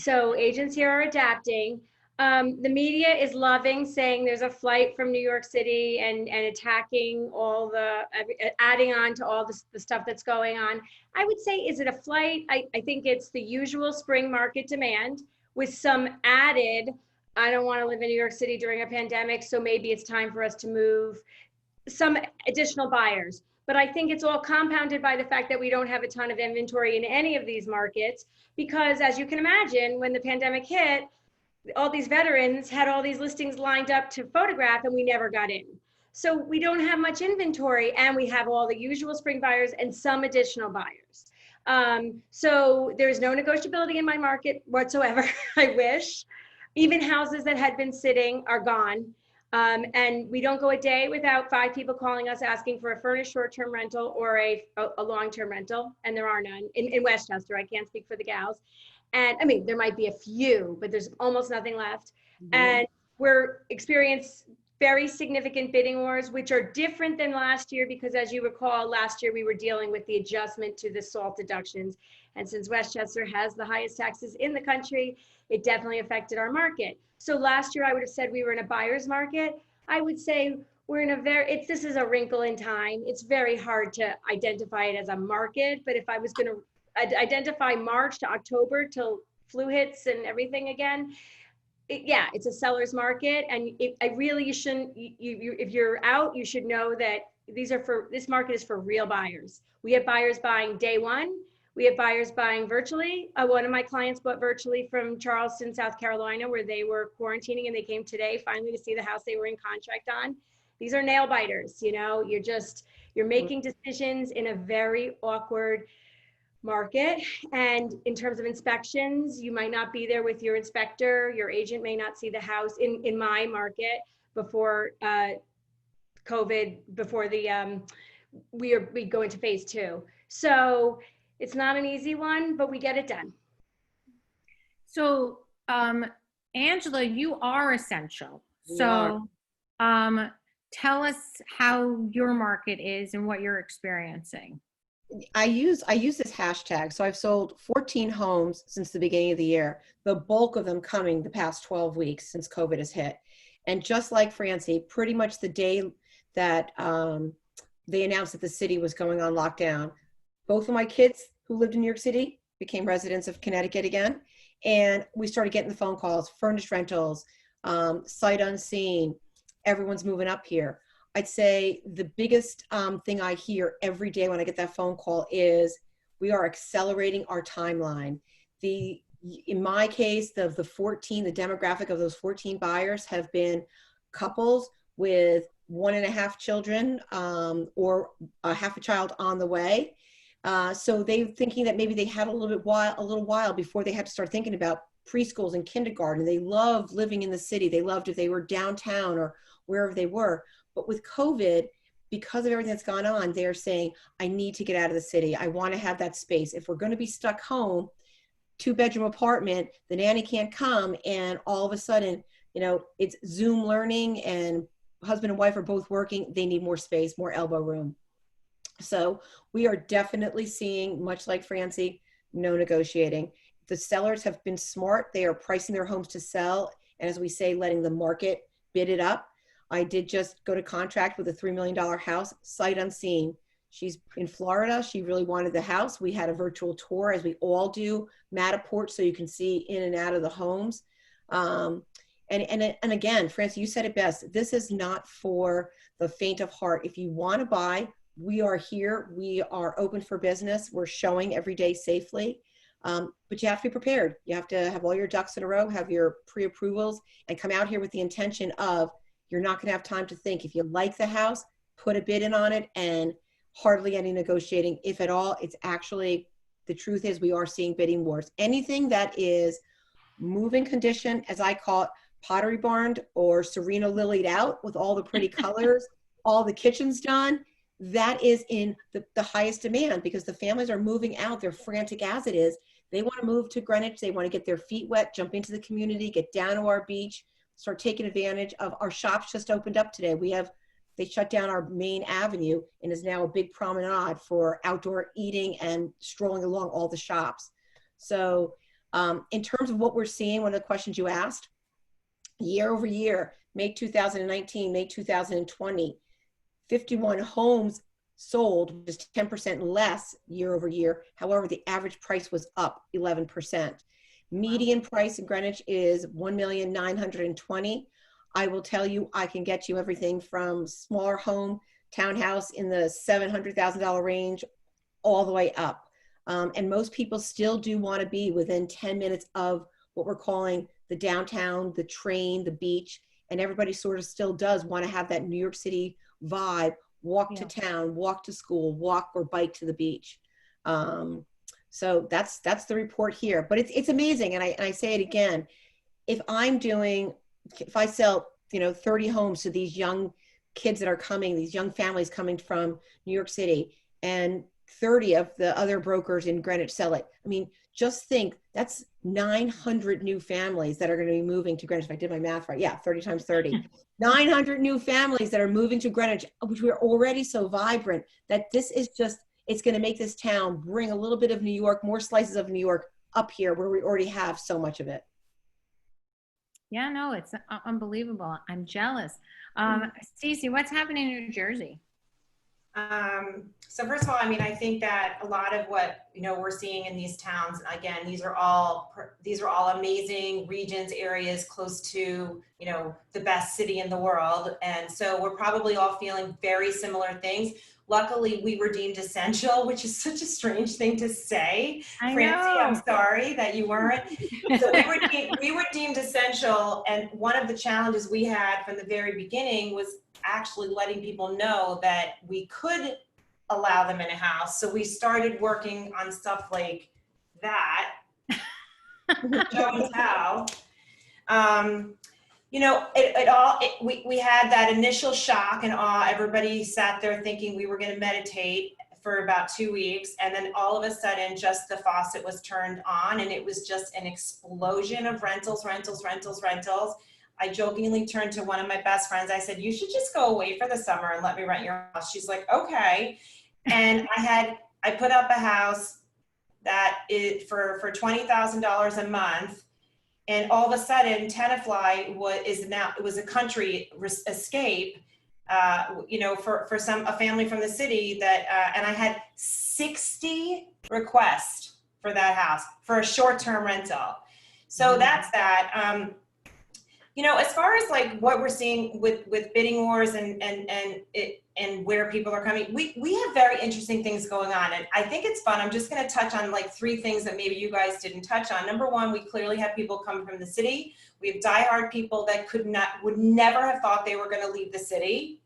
So agents here are adapting. The media is loving saying there's a flight from New York City and attacking all adding on to all the stuff that's going on. I would say, is it a flight? I think it's the usual spring market demand with some added, I don't want to live in New York City during a pandemic, so maybe it's time for us to move, some additional buyers. But I think it's all compounded by the fact that we don't have a ton of inventory in any of these markets, because as you can imagine, when the pandemic hit, all these veterans had all these listings lined up to photograph and we never got in. So we don't have much inventory, and we have all the usual spring buyers and some additional buyers. So there's no negotiability in my market whatsoever. I wish. Even houses that had been sitting are gone. And we don't go a day without 5 people calling us asking for a furnished short-term rental or a long-term rental, and there are none in Westchester. I can't speak for the gals. And I mean, there might be a few, but there's almost nothing left. Mm-hmm. And we're experiencing very significant bidding wars, which are different than last year, because as you recall, last year we were dealing with the adjustment to the SALT deductions. And since Westchester has the highest taxes in the country, it definitely affected our market. So last year I would have said we were in a buyer's market. I would say we're in a this is a wrinkle in time. It's very hard to identify it as a market, but if I was going to identify March to October till flu hits and everything again, it's a seller's market. And you shouldn't, if you're out, you should know that this market is for real buyers. We have buyers buying day one. We have buyers buying virtually. One of my clients bought virtually from Charleston, South Carolina, where they were quarantining, and they came today finally to see the house they were in contract on. These are nail biters, you're making decisions in a very awkward market. And in terms of inspections, you might not be there with your inspector. Your agent may not see the house in my market before COVID, before we go into phase 2. So it's not an easy one, but we get it done. So, Angela, you are essential. So, tell us how your market is and what you're experiencing. I use this hashtag. So I've sold 14 homes since the beginning of the year, the bulk of them coming the past 12 weeks since COVID has hit. And just like Francie, pretty much the day that they announced that the city was going on lockdown, both of my kids who lived in New York City became residents of Connecticut again. And we started getting the phone calls, furnished rentals, sight unseen, everyone's moving up here. I'd say the biggest thing I hear every day when I get that phone call is we are accelerating our timeline. In my case, the demographic of those 14 buyers have been couples with 1.5 children or half a child on the way. So they're thinking that maybe they had a little while before they had to start thinking about preschools and kindergarten. They loved living in the city. They loved if they were downtown or wherever they were. But with COVID, because of everything that's gone on, they're saying, I need to get out of the city. I want to have that space. If we're going to be stuck home, 2-bedroom apartment, the nanny can't come, and all of a sudden, it's Zoom learning and husband and wife are both working. They need more space, more elbow room. So we are definitely seeing, much like Francie, no negotiating. The sellers have been smart. They are pricing their homes to sell. And as we say, letting the market bid it up. I did just go to contract with a $3 million house, sight unseen. She's in Florida. She really wanted the house. We had a virtual tour, as we all do, Matterport, so you can see in and out of the homes. And again, Francie, you said it best. This is not for the faint of heart. If you want to buy, we are here. We are open for business. We're showing every day safely. But you have to be prepared. You have to have all your ducks in a row, have your pre-approvals, and come out here with the intention of, you're not going to have time to think. If you like the house, put a bid in on it, and hardly any negotiating, if at all. It's actually, the truth is, we are seeing bidding wars. Anything that is move-in condition, as I call it, pottery barned or Serena lilied out with all the pretty colors, all the kitchens done, that is in the highest demand, because the families are moving out. They're frantic as it is. They want to move to Greenwich. They want to get their feet wet, jump into the community, get down to our beach, start taking advantage of our shops. Just opened up today. They shut down our main avenue and is now a big promenade for outdoor eating and strolling along all the shops. So In terms of what we're seeing, one of the questions you asked, year over year, May 2019, May 2020, 51 homes sold, just 10% less year over year. However, the average price was up 11%. Median price in Greenwich is $1,920,000. I will tell you, I can get you everything from smaller home, townhouse in the $700,000 range, all the way up. And most people still do want to be within 10 minutes of what we're calling the downtown, the train, the beach, and everybody sort of still does want to have that New York City vibe, walk to town, walk to school, walk or bike to the beach. So that's the report here, but it's amazing. And I say it again, if I sell, 30 homes to these young kids that are coming, these young families coming from New York City, and 30 of the other brokers in Greenwich sell it. I mean, just think that's 900 new families that are going to be moving to Greenwich. If I did my math right, yeah, 30 times 30. 900 new families that are moving to Greenwich, which we're already so vibrant that this is just, it's going to make this town bring a little bit of New York, more slices of New York up here where we already have so much of it. Yeah, no, it's unbelievable. I'm jealous. Stacey, what's happening in New Jersey? So first of all, I mean, I think that a lot of what, we're seeing in these towns, again, these are all amazing regions, areas close to, the best city in the world. And so we're probably all feeling very similar things. Luckily, we were deemed essential, which is such a strange thing to say. Francie, I'm sorry that you weren't. So we were deemed essential. And one of the challenges we had from the very beginning was actually letting people know that we could allow them in a house. So we started working on stuff like that. Show us how. We had that initial shock and awe. Everybody sat there thinking we were going to meditate for about 2 weeks. And then all of a sudden, just the faucet was turned on and it was just an explosion of rentals. I jokingly turned to one of my best friends. I said, you should just go away for the summer and let me rent your house. She's like, okay. And I put up a house that is for $20,000 a month. And all of a sudden, Tenafly was a country escape, for a family from the city that, and I had 60 requests for that house for a short-term rental. So that's that. As far as like what we're seeing with bidding wars and where people are coming, we have very interesting things going on. And I think it's fun. I'm just going to touch on like 3 things that maybe you guys didn't touch on. Number one, we clearly have people coming from the city. We have diehard people that would never have thought they were going to leave the city.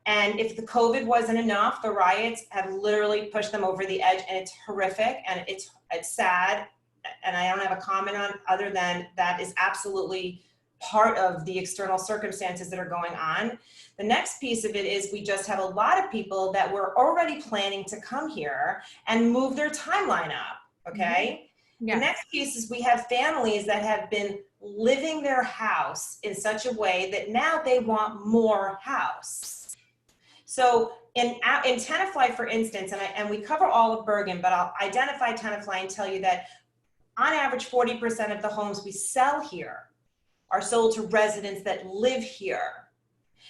And if the COVID wasn't enough, the riots have literally pushed them over the edge, and it's horrific and it's sad. And I don't have a comment on other than that is absolutely part of the external circumstances that are going on. The next piece of it is we just have a lot of people that were already planning to come here and move their timeline up, okay? The next piece is we have families that have been living their house in such a way that now they want more house. So in Tenafly, for instance, and we cover all of Bergen, but I'll identify Tenafly and tell you that on average, 40% of the homes we sell here are sold to residents that live here.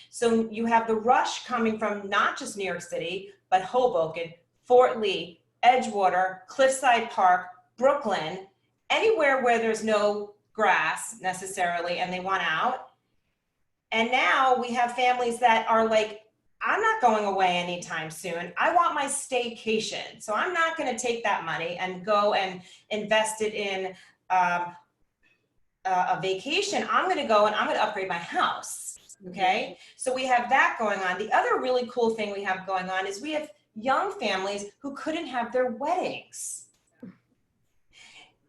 So you have the rush coming from not just New York City, but Hoboken, Fort Lee, Edgewater, Cliffside Park, Brooklyn, anywhere where there's no grass necessarily and they want out. And now we have families that are like, I'm not going away anytime soon. I want my staycation. So I'm not going to take that money and go and invest it in a vacation. I'm going to go and I'm going to upgrade my house. Okay. So we have that going on. The other really cool thing we have going on is we have young families who couldn't have their weddings.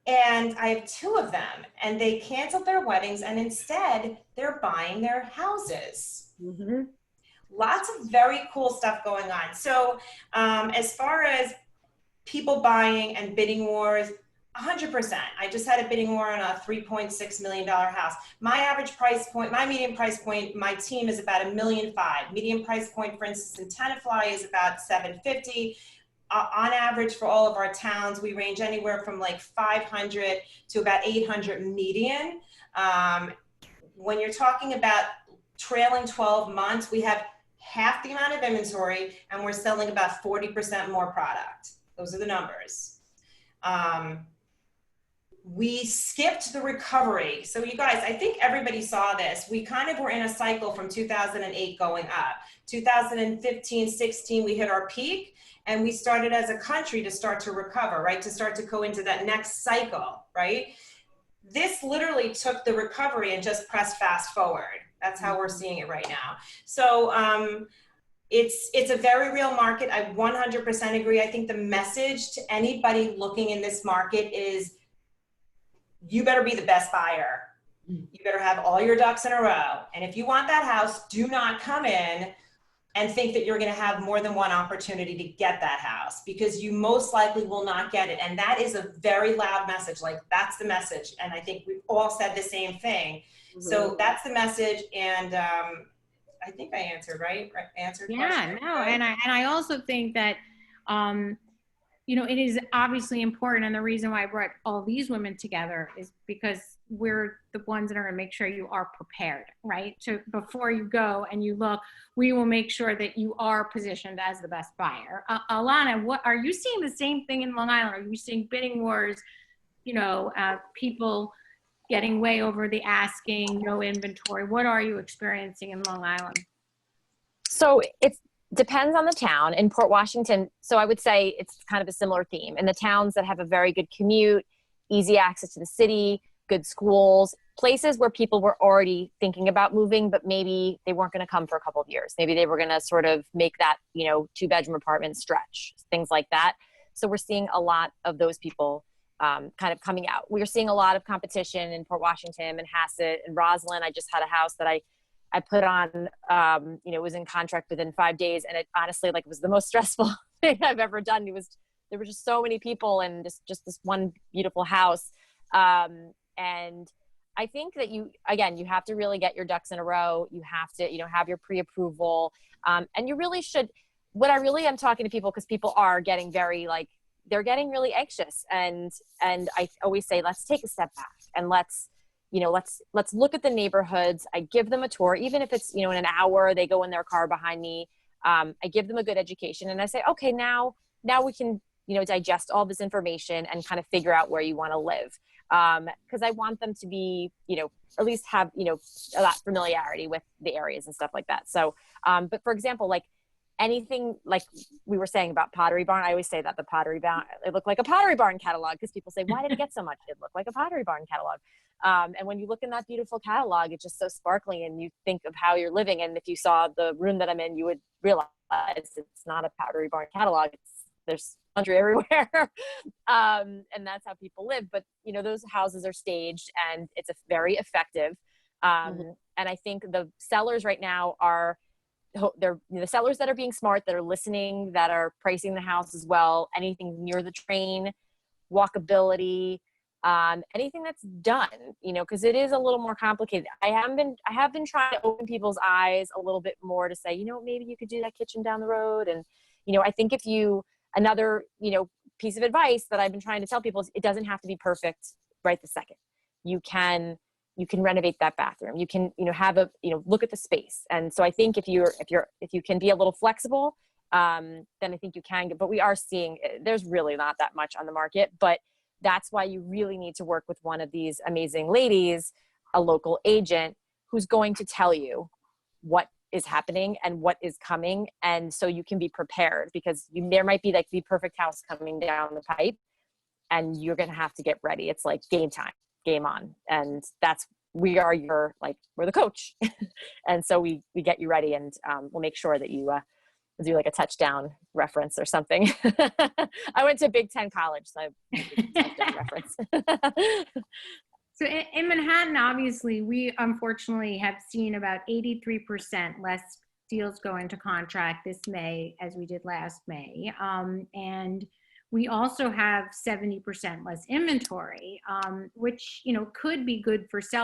And I have 2 of them, and they canceled their weddings and instead they're buying their houses. Mm-hmm. Lots of very cool stuff going on. So as far as people buying and bidding wars, 100%. I just had a bidding war on a $3.6 million house. My average price point, my median price point, my team is about $1.5 million. Median price point, for instance, in Tenafly is about $750. on average for all of our towns, we range anywhere from like 500 to about 800 median. When you're talking about trailing 12 months, we have half the amount of inventory and we're selling about 40% more product. Those are the numbers. We skipped the recovery. So you guys, I think everybody saw this. We kind of were in a cycle from 2008 going up. 2015, 16, we hit our peak and we started as a country to start to recover, right? To start to go into that next cycle, right? This literally took the recovery and just pressed fast forward. That's how we're seeing it right now. So it's a very real market. I 100% agree. I think the message to anybody looking in this market is you better be the best buyer. You better have all your ducks in a row. And if you want that house, do not come in and think that you're going to have more than one opportunity to get that house, because you most likely will not get it. And that is a very loud message. Like, that's the message. And I think we've all said the same thing. Mm-hmm. So that's the message. And I think I answered, right? Answered. Yeah, question, no. right? And I also think that, you know, it is obviously important. And the reason why I brought all these women together is because we're the ones that are going to make sure you are prepared, right? So before you go and you look, we will make sure that you are positioned as the best buyer. Alana, what are you seeing the same thing in Long Island? Are you seeing bidding wars, you know, people getting way over the asking, no inventory? What are you experiencing in Long Island? So it depends on the town. In Port Washington, so I would say it's kind of a similar theme. In the towns that have a very good commute, easy access to the city, good schools, places where people were already thinking about moving, but maybe they weren't going to come for a couple of years. Maybe they were going to sort of make that, you know, 2-bedroom apartment stretch, things like that. So we're seeing a lot of those people kind of coming out. We're seeing a lot of competition in Port Washington and Hassett and Roslyn. I just had a house that I put on, you know, it was in contract within 5 days. And it honestly, like, it was the most stressful thing I've ever done. There were just so many people and just this one beautiful house. And I think that you have to really get your ducks in a row. You have to, you know, have your pre-approval. And you really should, what I really am talking to people, because people are getting very, like, they're getting really anxious. And I always say, let's take a step back and let's look at the neighborhoods. I give them a tour, even if it's, you know, in an hour, they go in their car behind me. I give them a good education and I say, okay, now we can, you know, digest all this information and kind of figure out where you want to live. Because I want them to be, you know, at least have, you know, a lot of familiarity with the areas and stuff like that. So, but for example, like anything, like we were saying about Pottery Barn, I always say that the Pottery Barn, it looked like a Pottery Barn catalog, because people say, why did it get so much? It looked like a Pottery Barn catalog. And when you look in that beautiful catalog, it's just so sparkly and you think of how you're living. And if you saw the room that I'm in, you would realize it's not a Pottery Barn catalog. There's laundry everywhere. And that's how people live. But, you know, those houses are staged and it's very effective. And I think the sellers right now they're the sellers that are being smart, that are listening, that are pricing the house as well. Anything near the train, walkability, anything that's done, you know, because it is a little more complicated. I have been trying to open people's eyes a little bit more to say, you know, maybe you could do that kitchen down the road. And, you know, I think another, you know, piece of advice that I've been trying to tell people is it doesn't have to be perfect right this second. You can renovate that bathroom. You can, you know, look at the space. And so I think if you can be a little flexible, then I think you can get, but we are seeing, there's really not that much on the market, but that's why you really need to work with one of these amazing ladies, a local agent who's going to tell you what is happening and what is coming. And so you can be prepared, because there might be like the perfect house coming down the pipe and you're going to have to get ready. It's like game time, game on. And we're the coach. And so we get you ready, and we'll make sure that you do like a touchdown reference or something. I went to Big Ten college, so I did a touchdown reference. So in Manhattan, obviously, we unfortunately have seen about 83% less deals go into contract this May as we did last May. And we also have 70% less inventory, which, you know, could be good for sellers.